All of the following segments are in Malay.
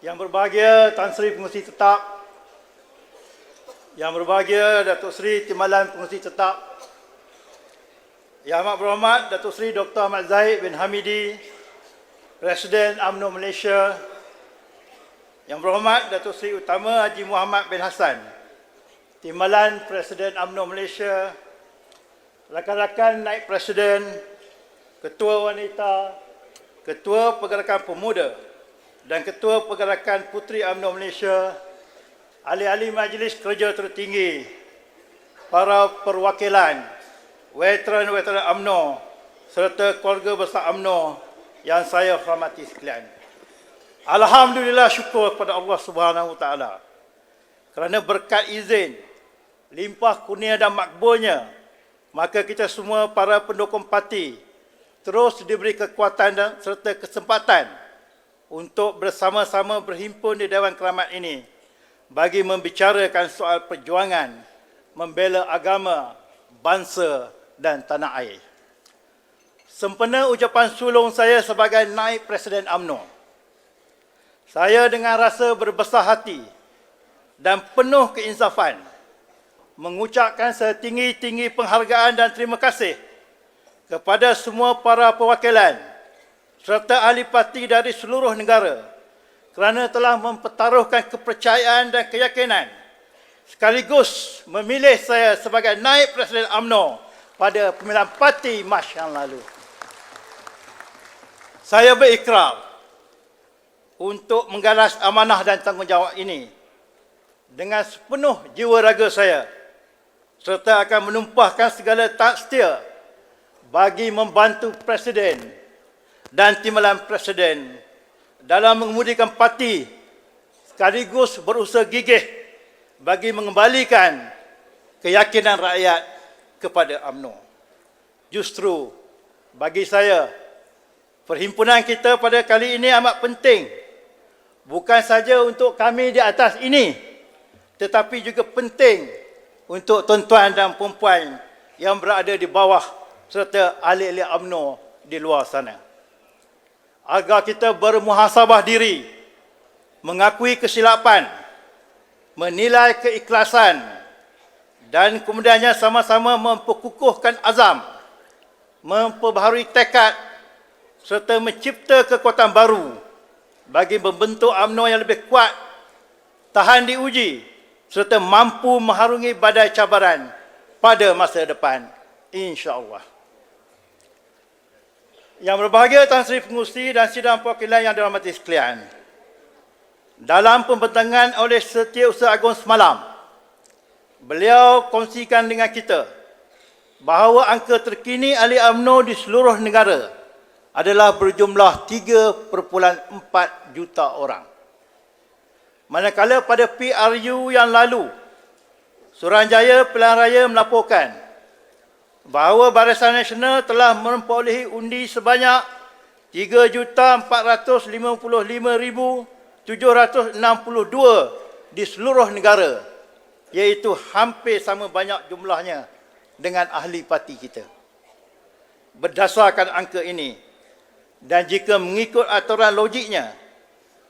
Yang berbahagia Tan Sri Pengerusi Tetap, Yang berbahagia Datuk Seri Timbalan Pengerusi Tetap, Yang amat berhormat Datuk Seri Dr. Ahmad Zahid bin Hamidi, Presiden UMNO Malaysia, Yang berhormat Datuk Seri Utama Haji Muhammad bin Hassan, Timbalan Presiden UMNO Malaysia, rakan-rakan Naib Presiden, Ketua Wanita, Ketua Pergerakan Pemuda dan Ketua Pergerakan Puteri UMNO Malaysia, ahli-ahli Majlis Kerja Tertinggi, para perwakilan, veteran-veteran UMNO serta keluarga besar UMNO yang saya hormati sekalian. Alhamdulillah, syukur kepada Allah Subhanahu Wa Taala kerana berkat izin, limpah kurnia dan makbulnya, maka kita semua para pendukung parti terus diberi kekuatan dan serta kesempatan untuk bersama-sama berhimpun di Dewan Keramat ini bagi membicarakan soal perjuangan membela agama, bangsa dan tanah air. Sempena ucapan sulung saya sebagai Naib Presiden UMNO, saya dengan rasa berbesar hati dan penuh keinsafan mengucapkan setinggi-tinggi penghargaan dan terima kasih kepada semua para perwakilan serta ahli parti dari seluruh negara kerana telah mempertaruhkan kepercayaan dan keyakinan sekaligus memilih saya sebagai Naib Presiden UMNO pada pemilihan parti Mac yang lalu. Saya berikrar untuk menggalas amanah dan tanggungjawab ini dengan sepenuh jiwa raga saya serta akan menumpahkan segala tak setia bagi membantu Presiden dan Timbalan Presiden dalam mengemudikan parti sekaligus berusaha gigih bagi mengembalikan keyakinan rakyat kepada UMNO. Justru bagi saya, perhimpunan kita pada kali ini amat penting, bukan saja untuk kami di atas ini, tetapi juga penting untuk tuan-tuan dan puan-puan yang berada di bawah serta ahli-ahli UMNO di luar sana. Agar kita bermuhasabah diri, mengakui kesilapan, menilai keikhlasan dan kemudiannya sama-sama memperkukuhkan azam, memperbaharui tekad serta mencipta kekuatan baru bagi membentuk UMNO yang lebih kuat, tahan diuji serta mampu mengharungi badai cabaran pada masa depan, insya-Allah. Yang berbahagia Tan Sri Pengerusi dan sidang perwakilan yang dirahmati sekalian, dalam pembentangan oleh Setiausaha Agung semalam, beliau kongsikan dengan kita bahawa angka terkini ahli UMNO di seluruh negara adalah berjumlah 3.4 juta orang. Manakala pada PRU yang lalu, Suruhanjaya Pilihan Raya melaporkan bahawa Barisan Nasional telah memperolehi undi sebanyak 3,455,762 di seluruh negara, iaitu hampir sama banyak jumlahnya dengan ahli parti kita. Berdasarkan angka ini, dan jika mengikut aturan logiknya,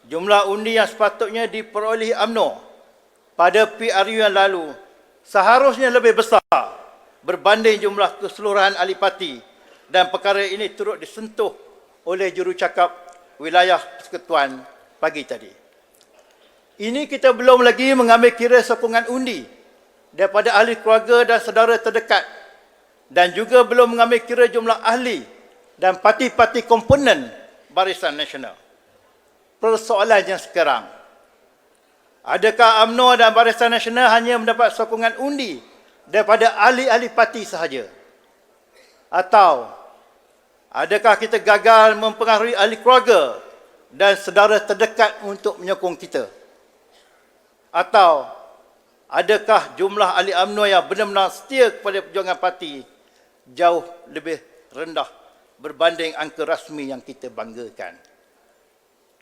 jumlah undi yang sepatutnya diperolehi UMNO pada PRU yang lalu seharusnya lebih besar berbanding jumlah keseluruhan ahli parti, dan perkara ini turut disentuh oleh jurucakap wilayah persekutuan pagi tadi. Ini kita belum lagi mengambil kira sokongan undi daripada ahli keluarga dan saudara terdekat, dan juga belum mengambil kira jumlah ahli dan parti-parti komponen Barisan Nasional. Persoalannya sekarang, adakah UMNO dan Barisan Nasional hanya mendapat sokongan undi daripada ahli-ahli parti sahaja? Atau adakah kita gagal mempengaruhi ahli keluarga dan saudara terdekat untuk menyokong kita? Atau adakah jumlah ahli UMNO yang benar-benar setia kepada perjuangan parti jauh lebih rendah berbanding angka rasmi yang kita banggakan?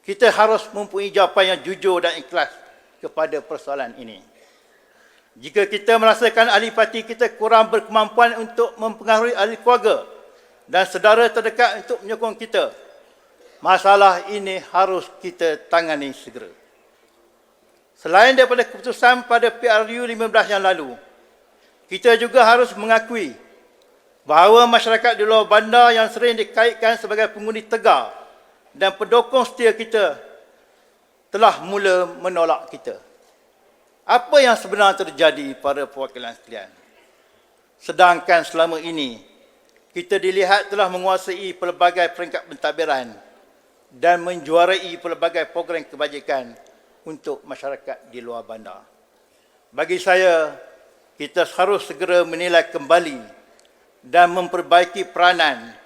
Kita harus mempunyai jawapan yang jujur dan ikhlas kepada persoalan ini. Jika kita merasakan ahli parti kita kurang berkemampuan untuk mempengaruhi ahli keluarga dan saudara terdekat untuk menyokong kita, masalah ini harus kita tangani segera. Selain daripada keputusan pada PRU 15 yang lalu, kita juga harus mengakui bahawa masyarakat di luar bandar yang sering dikaitkan sebagai pengundi tegar dan pendukung setia kita telah mula menolak kita. Apa yang sebenarnya terjadi pada perwakilan sekalian? Sedangkan selama ini, kita dilihat telah menguasai pelbagai peringkat pentadbiran dan menjuarai pelbagai program kebajikan untuk masyarakat di luar bandar. Bagi saya, kita harus segera menilai kembali dan memperbaiki peranan,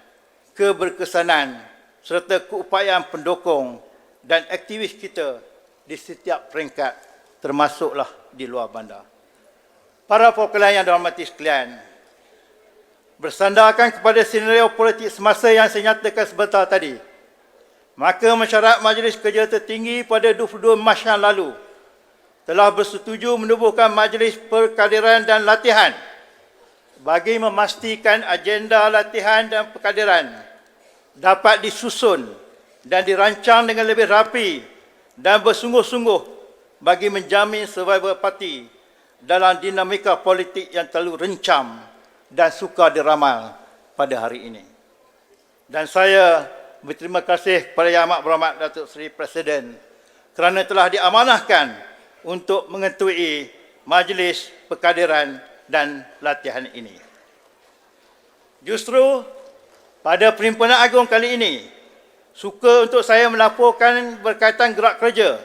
keberkesanan serta keupayaan pendukung dan aktivis kita di setiap peringkat, termasuklah di luar bandar. Para perwakilan yang dihormati sekalian, bersandarkan kepada senario politik semasa yang saya nyatakan sebentar tadi, maka mesyuarat Majlis Kerja Tertinggi pada 22 Mac yang lalu telah bersetuju menubuhkan Majlis Perkadiran dan Latihan bagi memastikan agenda latihan dan perkadiran dapat disusun dan dirancang dengan lebih rapi dan bersungguh-sungguh bagi menjamin survival parti dalam dinamika politik yang terlalu rencam dan sukar diramal pada hari ini. Dan saya berterima kasih kepada Yang Amat Berhormat Datuk Seri Presiden kerana telah diamanahkan untuk mengetui Majlis Perkadiran dan Latihan ini. Justru pada Perhimpunan Agung kali ini, suka untuk saya melaporkan berkaitan gerak kerja,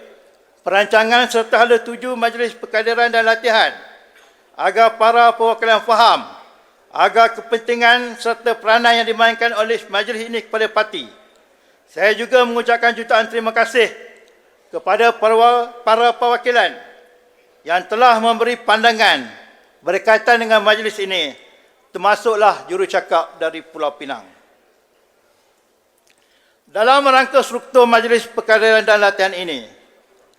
perancangan serta hala tuju Majlis Perkadiran dan Latihan agar para perwakilan faham agar kepentingan serta peranan yang dimainkan oleh majlis ini kepada parti. Saya juga mengucapkan jutaan terima kasih kepada para perwakilan yang telah memberi pandangan berkaitan dengan majlis ini, termasuklah jurucakap dari Pulau Pinang. Dalam rangka struktur Majlis Perkadiran dan Latihan ini,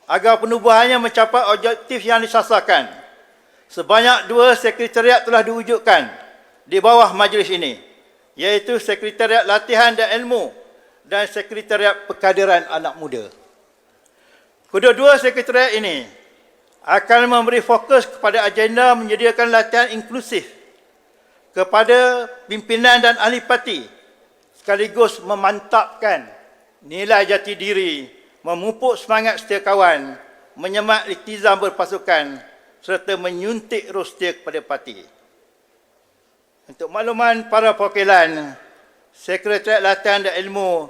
agar penubuhannya mencapai objektif yang disasarkan, sebanyak 2 sekretariat telah diwujudkan di bawah majlis ini, iaitu Sekretariat Latihan dan Ilmu dan Sekretariat Perkadiran Anak Muda. Kedua-dua sekretariat ini akan memberi fokus kepada agenda menyediakan latihan inklusif kepada pimpinan dan ahli parti, sekaligus memantapkan nilai jati diri, memupuk semangat setia kawan, menyemak iktizam berpasukan serta menyuntik roh setia kepada parti. Untuk makluman para perwakilan, Sekretariat Latihan dan Ilmu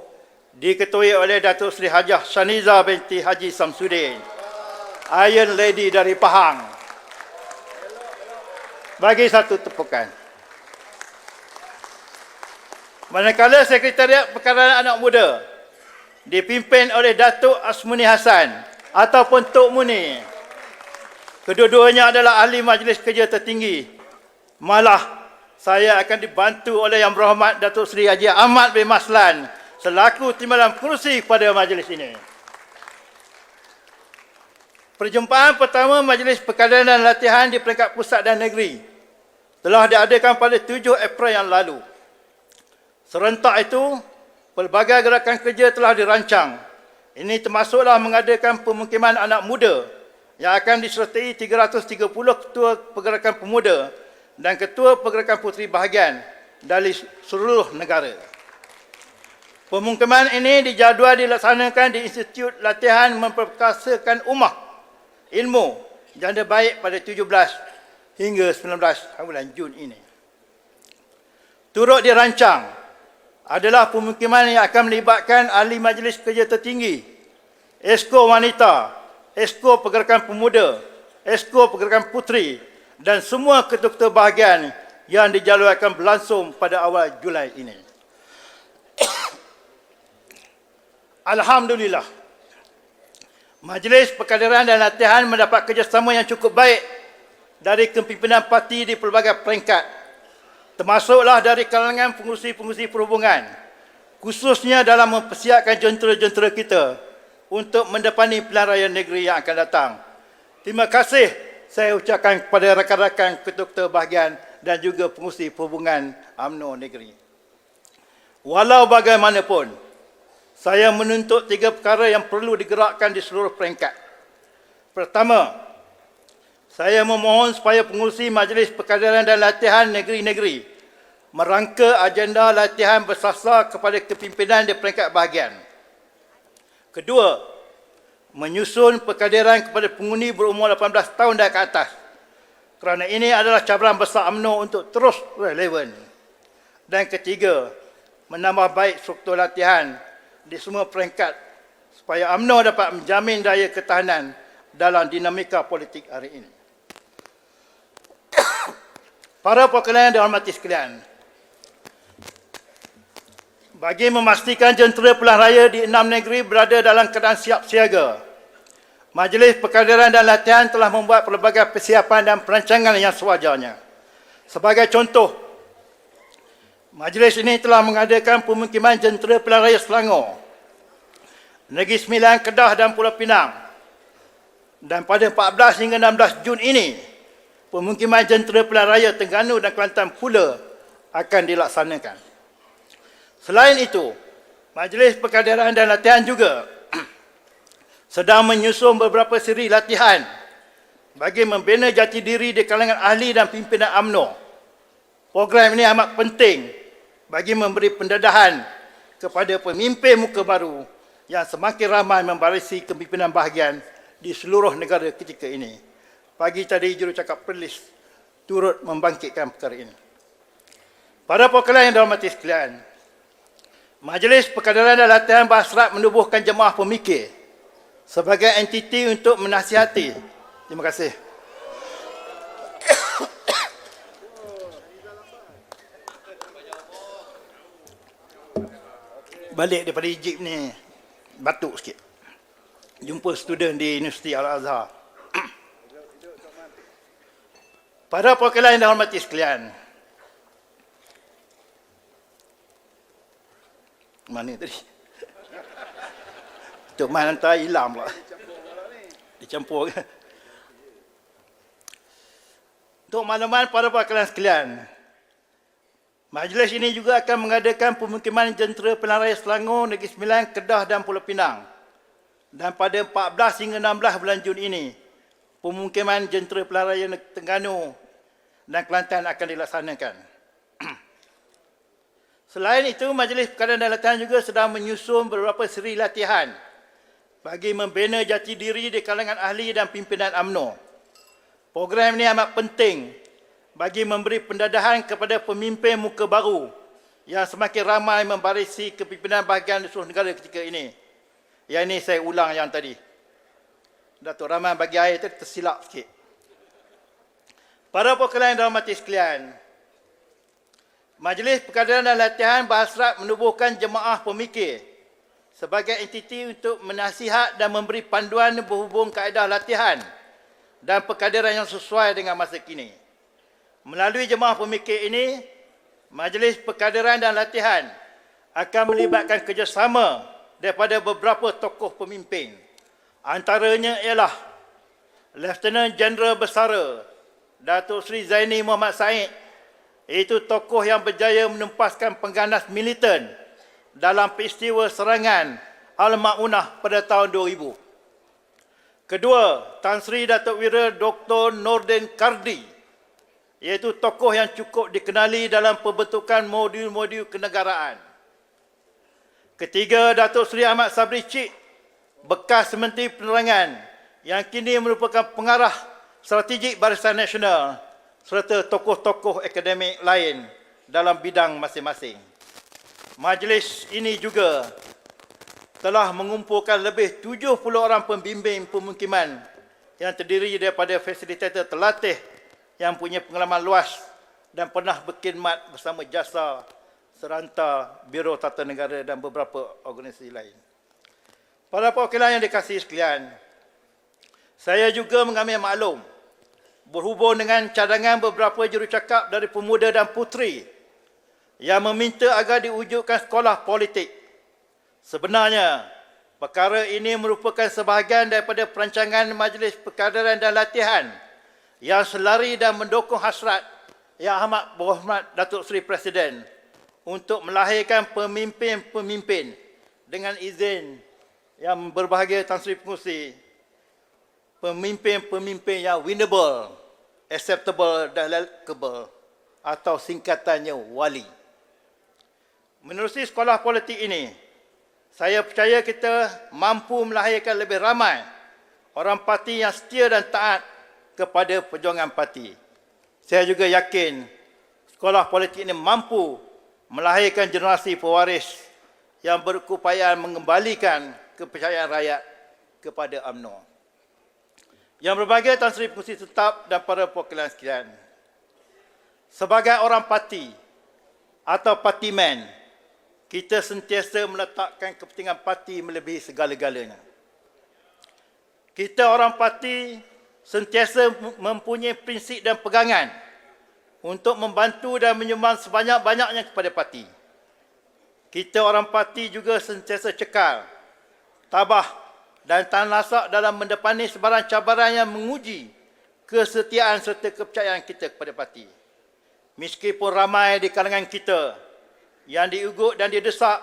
diketuai oleh Datuk Seri Hajah Shaniza binti Haji Samsudin, Iron Lady dari Pahang. Bagi satu tepukan. Manakala Sekretariat Perkadiran Anak Muda dipimpin oleh Datuk Asmuni Hassan ataupun Tok Muni. Kedua-duanya adalah ahli Majlis Kerja Tertinggi. Malah saya akan dibantu oleh Yang Berhormat Datuk Seri Haji Ahmad bin Maslan selaku timbalan kerusi pada majlis ini. Perjumpaan pertama Majlis Perkadiran dan Latihan di peringkat pusat dan negeri telah diadakan pada 7 April yang lalu. Serentak itu, pelbagai gerakan kerja telah dirancang. Ini termasuklah mengadakan pemukiman anak muda yang akan disertai 330 ketua pergerakan pemuda dan ketua pergerakan puteri bahagian dari seluruh negara. Pemukiman ini dijadual dilaksanakan di Institut Latihan Memperkasakan Ummah Ilmu Janda Baik pada 17 hingga 19 bulan Jun ini. Turut dirancang adalah pemukiman yang akan melibatkan ahli Majlis Kerja Tertinggi, Esko Wanita, Esko Pergerakan Pemuda, Esko Pergerakan Puteri dan semua ketua-ketua bahagian yang dijadualkan berlangsung pada awal Julai ini. Alhamdulillah, Majlis Perkadiran dan Latihan mendapat kerjasama yang cukup baik dari kepimpinan parti di pelbagai peringkat, termasuklah dari kalangan pengurusi-pengurusi perhubungan, khususnya dalam mempersiapkan jentera-jentera kita untuk mendepani pilihan raya negeri yang akan datang. Terima kasih saya ucapkan kepada rakan-rakan ketua-ketua bahagian dan juga pengurusi perhubungan UMNO negeri. Walau bagaimanapun, saya menuntut 3 perkara yang perlu digerakkan di seluruh peringkat. Pertama, saya memohon supaya pengurusi Majlis Perkaderan dan Latihan Negeri-Negeri merangka agenda latihan bersasar kepada kepimpinan di peringkat bahagian. Kedua, menyusun perkaderan kepada pengundi berumur 18 tahun dan ke atas, kerana ini adalah cabaran besar UMNO untuk terus relevan. Dan ketiga, menambah baik struktur latihan di semua peringkat supaya UMNO dapat menjamin daya ketahanan dalam dinamika politik hari ini. Para perwakilan yang dihormati sekalian, bagi memastikan jentera pilihan raya di 6 negeri berada dalam keadaan siap siaga, Majlis Perkaderan dan Latihan telah membuat pelbagai persiapan dan perancangan yang sewajarnya. Sebagai contoh, majlis ini telah mengadakan pemukiman jentera pilihan raya Selangor, Negeri Sembilan, Kedah dan Pulau Pinang. Dan pada 14 hingga 16 Jun ini, pemukiman jentera pilihan raya Terengganu dan Kelantan pula akan dilaksanakan. Selain itu, Majlis Perkaderan dan Latihan juga sedang menyusun beberapa siri latihan bagi membina jati diri di kalangan ahli dan pimpinan UMNO. Program ini amat penting bagi memberi pendedahan kepada pemimpin muka baru yang semakin ramai membarisi kepimpinan bahagian di seluruh negara ketika ini. Pagi tadi jurucakap Perlis turut membangkitkan perkara ini. Para perwakilan yang dihormati sekalian, Majlis Perkaderan dan Latihan berhasrat menubuhkan jemaah pemikir sebagai entiti untuk menasihati. Terima kasih. Balik daripada Egypt ni, batuk sikit. Jumpa student di Universiti Al-Azhar. Para perwakilan yang dihormati sekalian, mana tadi? Tok Man hantar hilang pula. Dicampur kan? Untuk makluman para perwakilan sekalian, majlis ini juga akan mengadakan pemukiman jentera pilihan raya Selangor, Negeri Sembilan, Kedah dan Pulau Pinang. Dan pada 14 hingga 16 bulan Jun ini, pemukiman jentera pilihan raya Terengganu dan Kelantan akan dilaksanakan. Selain itu, Majlis Perkaderan dan Latihan juga sedang menyusun beberapa seri latihan bagi membina jati diri di kalangan ahli dan pimpinan UMNO. Program ini amat penting bagi memberi pendedahan kepada pemimpin muka baru yang semakin ramai membarisi kepimpinan bahagian di seluruh negara ketika ini. Yang ini saya ulang yang tadi. Datuk Rahman bagi air itu tersilap sikit. Para perwakilan yang dihormati sekalian, Majlis Perkaderan dan Latihan berhasrat menubuhkan jemaah pemikir sebagai entiti untuk menasihat dan memberi panduan berhubung kaedah latihan dan perkaderan yang sesuai dengan masa kini. Melalui jemaah pemikir ini, Majlis Perkaderan dan Latihan akan melibatkan kerjasama daripada beberapa tokoh pemimpin. Antaranya ialah Lieutenant Jeneral Bersara Datuk Seri Zaini Muhammad Said, iaitu tokoh yang berjaya menempaskan pengganas militan dalam peristiwa serangan Al-Ma'unah pada tahun 2000. Kedua, Tan Sri Datuk Wira Dr. Nordin Kardi, iaitu tokoh yang cukup dikenali dalam pembentukan modul-modul kenegaraan. Ketiga, Datuk Seri Ahmad Sabri Cik, bekas Menteri Penerangan yang kini merupakan pengarah strategik Barisan Nasional, serta tokoh-tokoh akademik lain dalam bidang masing-masing. Majlis ini juga telah mengumpulkan lebih 70 orang pembimbing pemukiman yang terdiri daripada fasilitator terlatih yang punya pengalaman luas dan pernah berkhidmat bersama Jasa, Seranta, Biro Tata Negara dan beberapa organisasi lain. Para perwakilan yang dikasihi sekalian, saya juga mengambil maklum berhubung dengan cadangan beberapa jurucakap dari pemuda dan puteri yang meminta agar diwujudkan sekolah politik. Sebenarnya, perkara ini merupakan sebahagian daripada perancangan Majlis Perkaderan dan Latihan yang selari dan mendukung hasrat Yang Amat Berhormat Datuk Seri Presiden untuk melahirkan pemimpin-pemimpin dengan izin yang berbahagia Tan Sri Pengerusi, pemimpin-pemimpin yang winnable, acceptable dan likable atau singkatannya WALI. Menerusi sekolah politik ini, saya percaya kita mampu melahirkan lebih ramai orang parti yang setia dan taat kepada perjuangan parti. Saya juga yakin sekolah politik ini mampu melahirkan generasi pewaris yang berupaya mengembalikan kepercayaan rakyat kepada UMNO. Yang berbahagia Tan Sri Pengerusi Tetap dan para perwakilan sekalian, sebagai orang parti atau partimen, kita sentiasa meletakkan kepentingan parti melebihi segala-galanya. Kita orang parti sentiasa mempunyai prinsip dan pegangan untuk membantu dan menyumbang sebanyak-banyaknya kepada parti. Kita orang parti juga sentiasa cekal, tabah dan tahan lasak dalam mendepani sebarang cabaran yang menguji kesetiaan serta kepercayaan kita kepada parti. Meskipun ramai di kalangan kita yang diugut dan didesak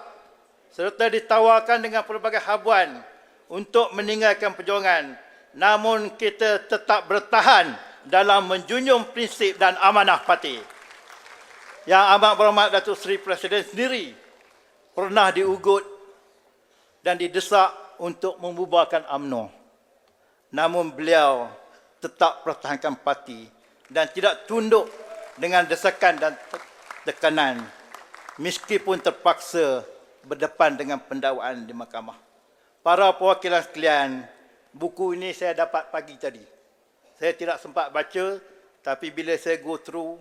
serta ditawarkan dengan pelbagai habuan untuk meninggalkan perjuangan, namun kita tetap bertahan dalam menjunjung prinsip dan amanah parti. Yang amat berhormat Datuk Seri Presiden sendiri pernah diugut dan didesak untuk membubarkan UMNO. Namun beliau tetap pertahankan parti dan tidak tunduk dengan desakan dan tekanan meskipun terpaksa berdepan dengan pendakwaan di mahkamah. Para perwakilan sekalian, buku ini saya dapat pagi tadi. Saya tidak sempat baca, tapi bila saya go through,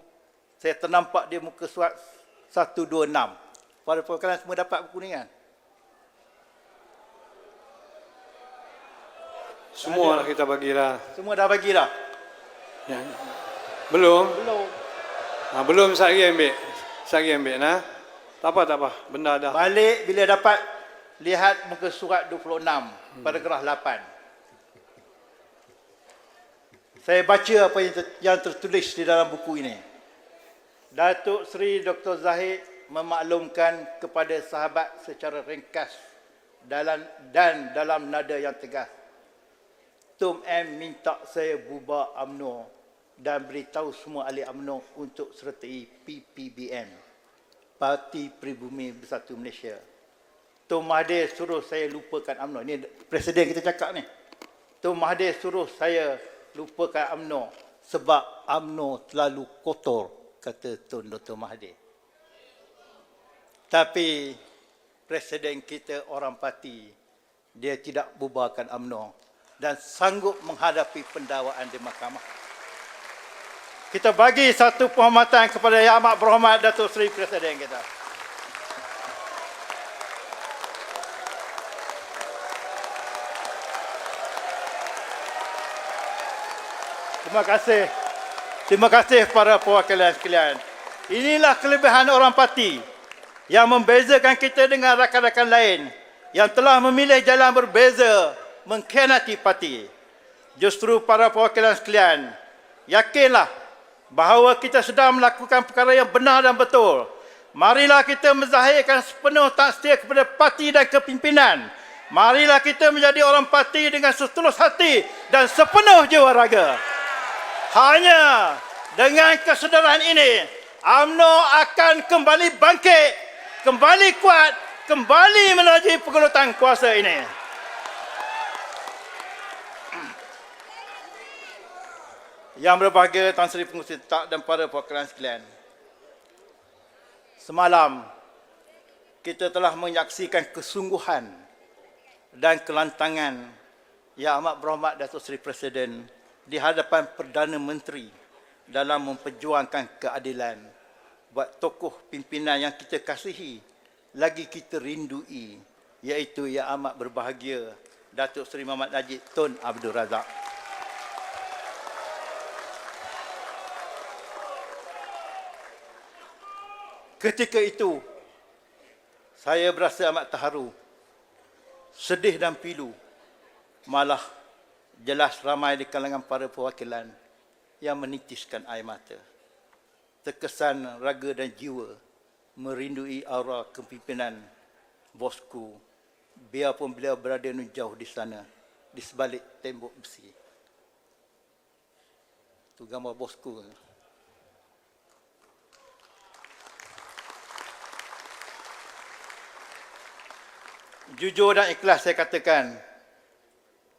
saya ternampak di muka surat 126. Para perwakilan semua dapat buku ni kan? Semua lah kita bagilah. Semua dah bagilah? Ya. Belum? Belum. Belum, saya ambil. Saya ambil nah. Tak apa. Benda dah. Balik bila dapat, lihat muka surat 26, paragraf 8. Saya baca apa yang tertulis di dalam buku ini. Datuk Seri Dr. Zahid memaklumkan kepada sahabat secara ringkas dalam nada yang tegas. Tum M minta saya bubar UMNO dan beritahu semua ahli UMNO untuk sertai PPBM, Parti Pribumi Bersatu Malaysia. Tum Mahathir suruh saya lupakan UMNO. Ini Presiden kita cakap ni. Tum Mahathir suruh saya lupakan UMNO sebab UMNO terlalu kotor, kata Tun Dr. Mahathir. Tapi Presiden kita orang parti, dia tidak bubarkan UMNO dan sanggup menghadapi pendakwaan di mahkamah. Kita bagi satu penghormatan kepada Yang Amat Berhormat Datuk Seri Presiden kita. Terima kasih. Terima kasih para perwakilan sekalian. Inilah kelebihan orang parti yang membezakan kita dengan rakan-rakan lain yang telah memilih jalan berbeza mengkhianati parti. Justru para perwakilan sekalian, yakinlah bahawa kita sedang melakukan perkara yang benar dan betul. Marilah kita menzahirkan sepenuh tak setia kepada parti dan kepimpinan. Marilah kita menjadi orang parti dengan setulus hati dan sepenuh jiwa raga. Hanya dengan kesedaran ini, UMNO akan kembali bangkit, kembali kuat, kembali menaji pergelutan kuasa ini. Yang berbahagia Tan Sri Pengerusi Tetap dan para perwakilan sekalian, semalam kita telah menyaksikan kesungguhan dan kelantangan Yang Amat Berhormat Datuk Seri Presiden di hadapan Perdana Menteri dalam memperjuangkan keadilan buat tokoh pimpinan yang kita kasihi lagi kita rindui, iaitu Yang Amat Berbahagia Datuk Seri Muhammad Najib Tun Abdul Razak. Ketika itu, saya berasa amat terharu, sedih dan pilu. Malah jelas ramai di kalangan para perwakilan yang menitiskan air mata. Terkesan raga dan jiwa merindui aura kepimpinan bosku biarpun beliau berada jauh di sana, di sebalik tembok besi. Itu gambar bosku. Jujur dan ikhlas saya katakan,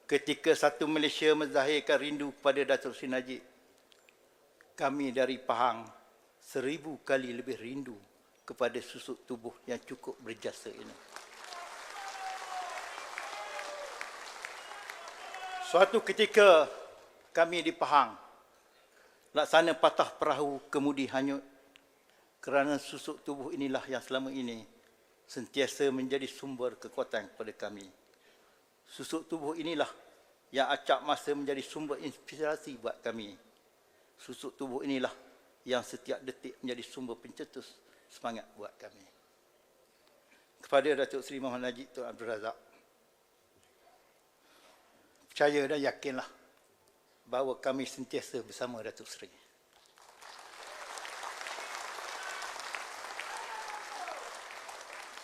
ketika satu Malaysia menzahirkan rindu kepada Datuk Seri Najib, kami dari Pahang 1000 kali lebih rindu kepada susuk tubuh yang cukup berjasa ini. Suatu ketika kami di Pahang, laksana patah perahu kemudi hanyut, kerana susuk tubuh inilah yang selama ini sentiasa menjadi sumber kekuatan kepada kami. Susuk tubuh inilah yang acap masa menjadi sumber inspirasi buat kami. Susuk tubuh inilah yang setiap detik menjadi sumber pencetus semangat buat kami. Kepada Datuk Seri Muhammad Najib Tun Abdul Razak, percaya dan yakinlah bahawa kami sentiasa bersama Datuk Seri.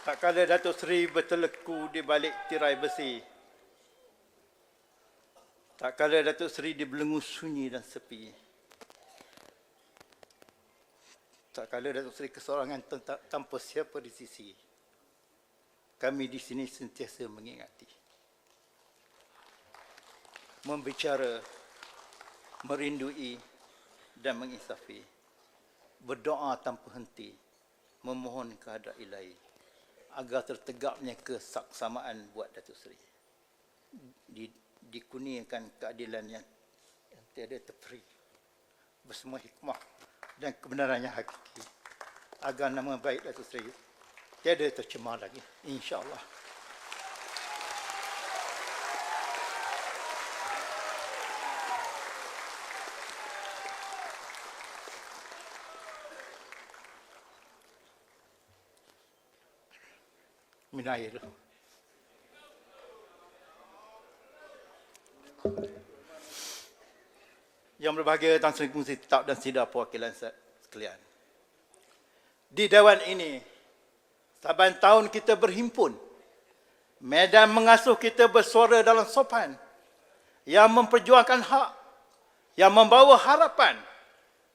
Tak kala Datuk Seri berteleku di balik tirai besi, tak kala Datuk Seri dibelenggu sunyi dan sepi, tak kala Datuk Seri kesorangan tanpa siapa di sisi, kami di sini sentiasa mengingati, membicara, merindui dan menginsafi, berdoa tanpa henti, memohon kehadrat Ilahi agar tertegaknya kesaksamaan buat Datuk Seri. Dikurniakan keadilan yang tiada terperi, bersama hikmah dan kebenaran yang hakiki, agar nama baik Datuk Seri tiada tercemar lagi, insya-Allah. Minum air. Yang berbahagia Tan Sri Kongsi Tetap dan Sidar Perwakilan sekalian. Di Dewan ini, saban tahun kita berhimpun. Medan mengasuh kita bersuara dalam sopan, yang memperjuangkan hak, yang membawa harapan,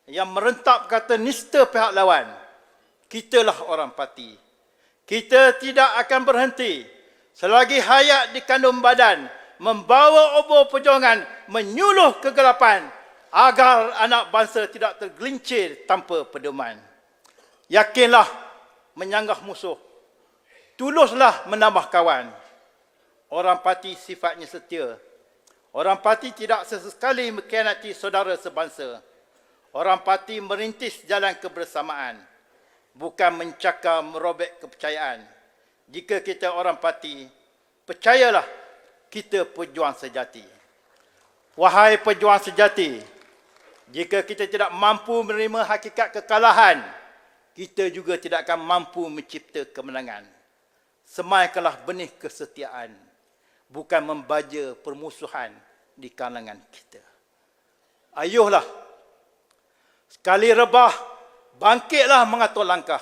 yang merentap kata nista pihak lawan. Kitalah orang parti. Kita tidak akan berhenti selagi hayat di kandung badan, membawa obor perjuangan menyuluh kegelapan agar anak bangsa tidak tergelincir tanpa pedoman. Yakinlah menyanggah musuh, tuluslah menambah kawan. Orang parti sifatnya setia. Orang parti tidak sesekali mengkhianati saudara sebangsa. Orang parti merintis jalan kebersamaan, bukan mencakar merobek kepercayaan. Jika kita orang parti, percayalah kita pejuang sejati. Wahai pejuang sejati, jika kita tidak mampu menerima hakikat kekalahan, kita juga tidak akan mampu mencipta kemenangan. Semaikanlah benih kesetiaan, bukan membaja permusuhan di kalangan kita. Ayuhlah, sekali rebah, bangkitlah mengatur langkah.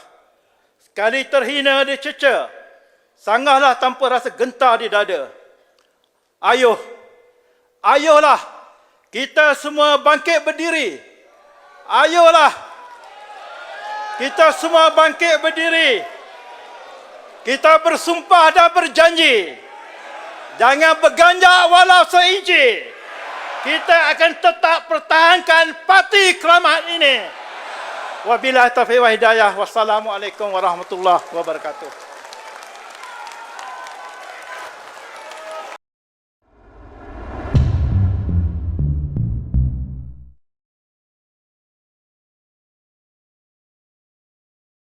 Sekali terhina dicerca, sanggahlah tanpa rasa gentar di dada. Ayuhlah, kita semua bangkit berdiri. Ayuhlah, kita semua bangkit berdiri. Kita bersumpah dan berjanji, jangan berganjak walau seinci. Kita akan tetap pertahankan parti keramat ini. Wabillahi taufiq wa hidayah. Wassalamualaikum warahmatullahi wabarakatuh.